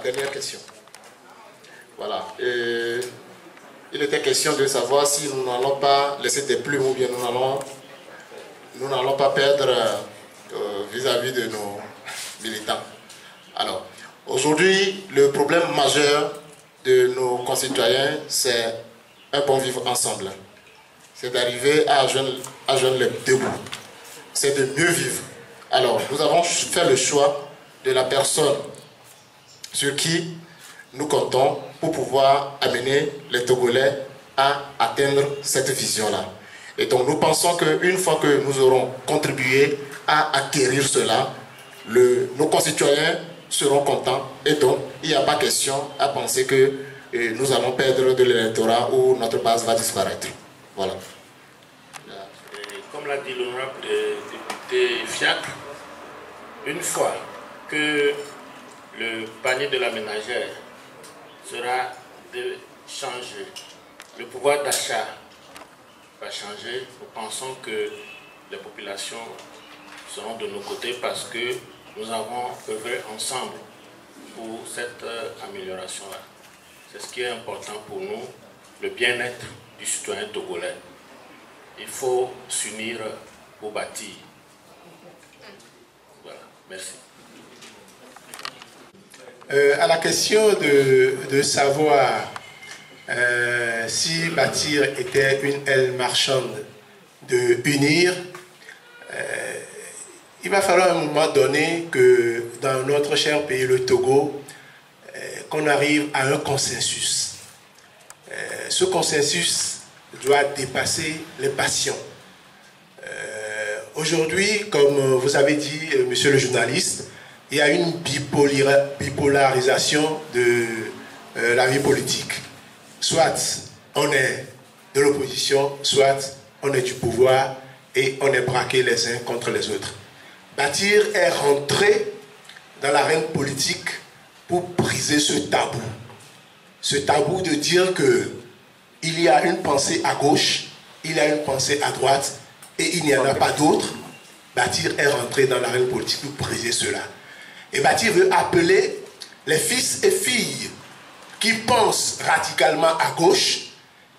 dernière question. Voilà. Et il était question de savoir si nous n'allons pas laisser des plumes ou bien nous n'allons pas perdre vis-à-vis de nos militants. Alors, aujourd'hui, le problème majeur de nos concitoyens, c'est un bon vivre ensemble. C'est d'arriver à joindre les deux bouts. C'est de mieux vivre. Alors, nous avons fait le choix de la personne sur qui nous comptons pour pouvoir amener les Togolais à atteindre cette vision-là. Et donc, nous pensons qu'une fois que nous aurons contribué à acquérir cela, nos concitoyens seront contents. Et donc, il n'y a pas question à penser que nous allons perdre de l'électorat ou notre base va disparaître. Voilà. Comme l'a dit l'honorable député Fiacre, une fois que le panier de la ménagère sera de changer, le pouvoir d'achat va changer, nous pensons que les populations seront de nos côtés parce que nous avons œuvré ensemble pour cette amélioration-là. C'est ce qui est important pour nous, le bien-être du citoyen togolais. Il faut s'unir pour bâtir. Voilà, merci. À la question de savoir si bâtir était une aile marchande de unir, il va falloir à un moment donné que dans notre cher pays, le Togo, qu'on arrive à un consensus. Ce consensus doit dépasser les passions. Aujourd'hui, comme vous avez dit, monsieur le journaliste, il y a une bipolarisation de la vie politique. Soit on est de l'opposition, soit on est du pouvoir et on est braqué les uns contre les autres. Bâtir est rentré dans l'arène politique pour briser ce tabou. Ce tabou de dire que il y a une pensée à gauche, il y a une pensée à droite et il n'y en a pas d'autre. Bâtir est rentré dans l'arène politique pour briser cela. Et Bâtir veut appeler les fils et filles qui pensent radicalement à gauche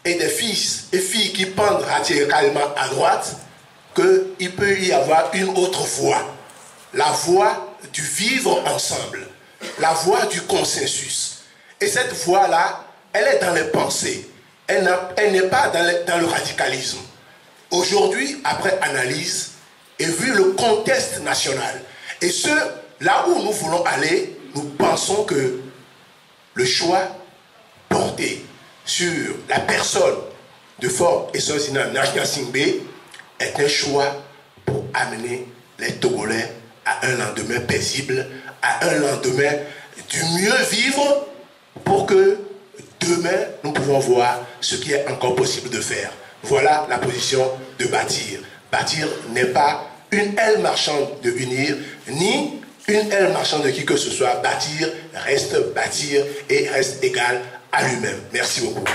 et des fils et filles qui pensent radicalement à droite, qu'il peut y avoir une autre voie. La voie du vivre ensemble, la voie du consensus. Et cette voie-là, elle est dans les pensées. Elle n'est pas dans le radicalisme. Aujourd'hui, après analyse, et vu le contexte national, et là où nous voulons aller, nous pensons que le choix porté sur la personne de Faure Essonsina Najna Singbe est un choix pour amener les Togolais à un lendemain paisible, à un lendemain du mieux vivre pour que demain, nous pouvons voir ce qui est encore possible de faire. Voilà la position de Bâtir. Bâtir n'est pas une aile marchande de unir, ni une aile marchande de qui que ce soit. Bâtir reste bâtir et reste égal à lui-même. Merci beaucoup.